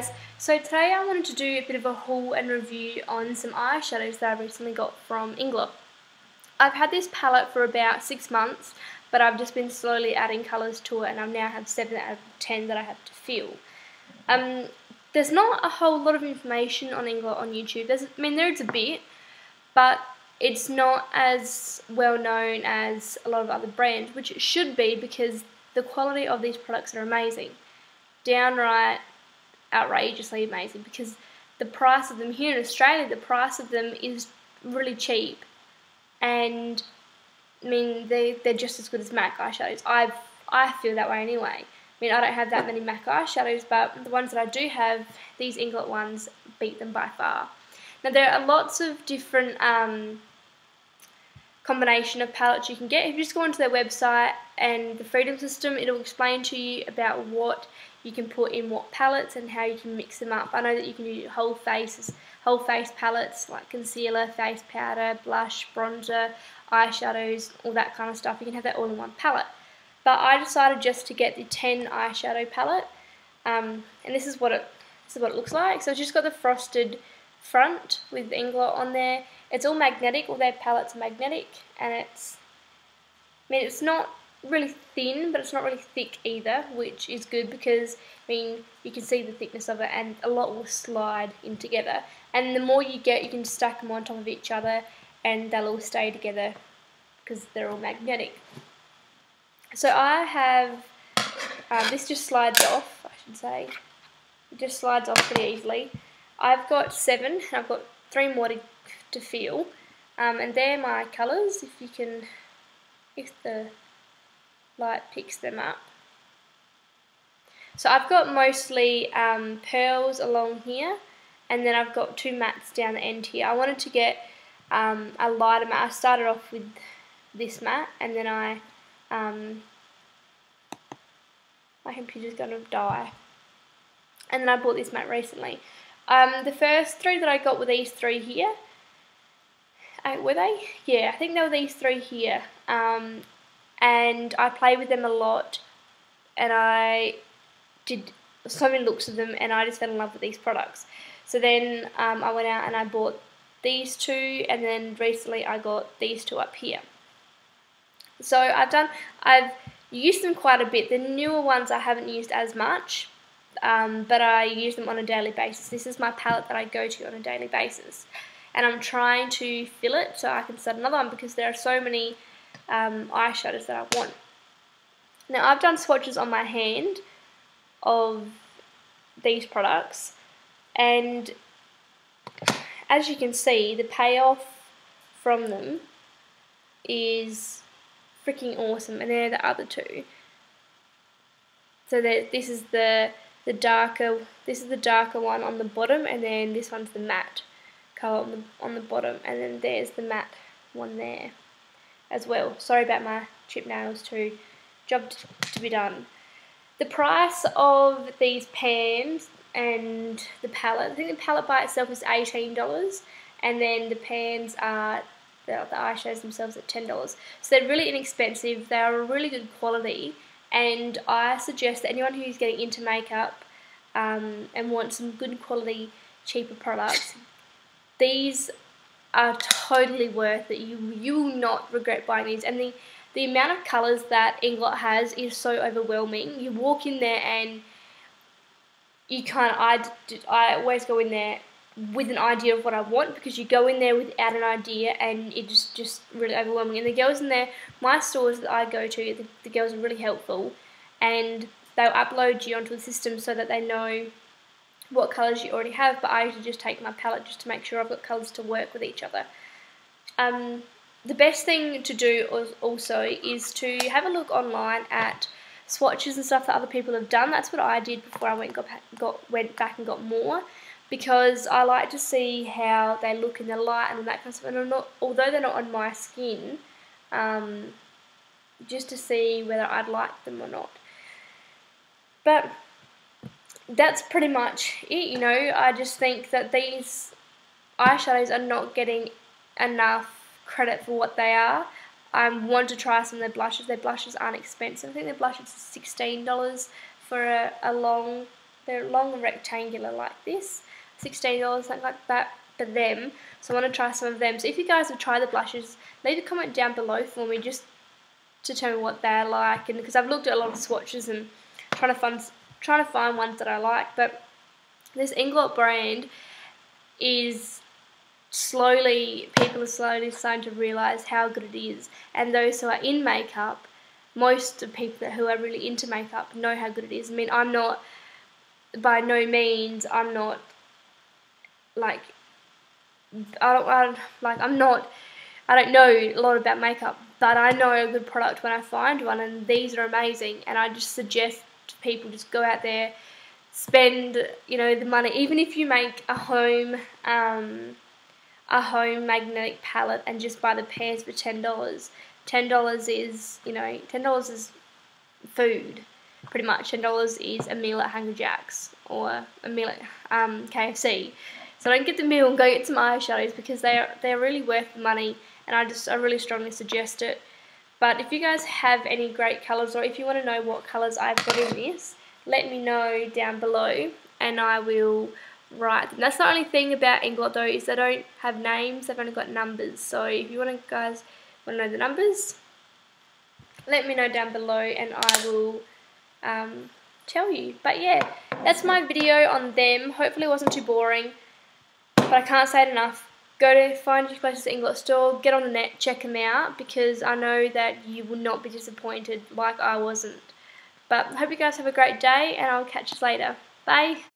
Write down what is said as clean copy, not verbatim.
guys, so today I wanted to do a bit of a haul and review on some eyeshadows that I recently got from Inglot. I've had this palette for about 6 months, but I've just been slowly adding colours to it, and I now have 7 out of 10 that I have to fill. There's not a whole lot of information on Inglot on YouTube. There is a bit, but it's not as well known as a lot of other brands, which it should be because the quality of these products are amazing. Downright outrageously amazing, because the price of them here in Australia, the price of them is really cheap, and they're just as good as MAC eyeshadows. I feel that way anyway. I don't have that many MAC eyeshadows, but the ones that I do have, these Inglot ones beat them by far. Now there are lots of different combination of palettes you can get. If you just go onto their website and the Freedom System, it'll explain to you about what you can put in what palettes and how you can mix them up. I know that you can do whole face palettes like concealer, face powder, blush, bronzer, eyeshadows, all that kind of stuff. You can have that all in one palette. But I decided just to get the 10 eyeshadow palette, and this is what it looks like. So it's just got the frosted front with Inglot on there. It's all magnetic, all their palettes are magnetic, and it's not really thin, but it's not really thick either, which is good because you can see the thickness of it, and a lot will slide in together. And the more you get, you can stack them on top of each other, and they'll all stay together because they're all magnetic. So I have this just slides off, I should say. It just slides off pretty easily. I've got 7, and I've got 3 more to fill, and they're my colours. If the light picks them up. So I've got mostly pearls along here, and then I've got 2 mattes down the end here. I wanted to get a lighter matte. I started off with this matte, and then my computer's going to die. And then I bought this matte recently. The first 3 that I got were these 3 here. Were they? Yeah, I think they were these 3 here. And I played with them a lot, and I did so many looks of them, and I just fell in love with these products. So then I went out and I bought these 2, and then recently I got these 2 up here. So I've used them quite a bit. The newer ones I haven't used as much, but I use them on a daily basis. This is my palette that I go to on a daily basis, and I'm trying to fill it so I can start another one because there are so many eyeshadows that I want. Now I've done swatches on my hand of these products, and as you can see, the payoff from them is freaking awesome, and they're the other 2. So this is the darker one on the bottom, and then this one's the matte colour on the bottom, and then there's the matte one there as well. Sorry about my chip nails too. Job to be done. The price of these pans and the palette, I think the palette by itself is $18, and then the pans are the eyeshadows themselves at $10. So they're really inexpensive. They are a really good quality, and I suggest that anyone who's getting into makeup and wants some good quality, cheaper products, these are totally worth it. You will not regret buying these, and the amount of colours that Inglot has is so overwhelming. You walk in there and you I always go in there with an idea of what I want, because you go in there without an idea and it's just really overwhelming. And the girls in there, my stores that I go to, the girls are really helpful, and they'll upload you onto the system so that they know what colours you already have, but I usually just take my palette just to make sure I've got colours to work with each other. The best thing to do also is to have a look online at swatches and stuff that other people have done. That's what I did before I went back and got more, because I like to see how they look in the light and that kind of stuff. And although they're not on my skin, just to see whether I'd like them or not. But that's pretty much it, I just think that these eyeshadows are not getting enough credit for what they are. I want to try some of their blushes. Their blushes aren't expensive. I think their blushes are $16 for a long They're long and rectangular like this, $16, something like that for them. So I want to try some of them. So if you guys have tried the blushes, leave a comment down below for me just to tell me what they're like, and because I've looked at a lot of swatches and trying to find ones that I like. But this Inglot brand is people are slowly starting to realise how good it is, and those who are in makeup, most of people who are really into makeup know how good it is. I mean, I'm not, by no means, I'm not like, I don't know a lot about makeup, but I know a good product when I find one, and these are amazing. And I just suggest to people, just go out there, spend, you know, the money. Even if you make a home magnetic palette and just buy the pairs for $10. $10 is, you know, $10 is food, pretty much. $10 is a meal at Hungry Jack's or a meal at KFC. So don't get the meal and go get some eyeshadows, because they're really worth the money, and I really strongly suggest it. But if you guys have any great colours, or if you want to know what colours I've got in this, let me know down below and I will write them. That's the only thing about Inglot though, is they don't have names, they've only got numbers. So if you guys want to know the numbers, let me know down below and I will tell you. But yeah, that's my video on them. Hopefully it wasn't too boring, but I can't say it enough. Go to find your closest Inglot store, get on the net, check them out, because I know that you will not be disappointed like I wasn't. But I hope you guys have a great day, and I'll catch you later. Bye!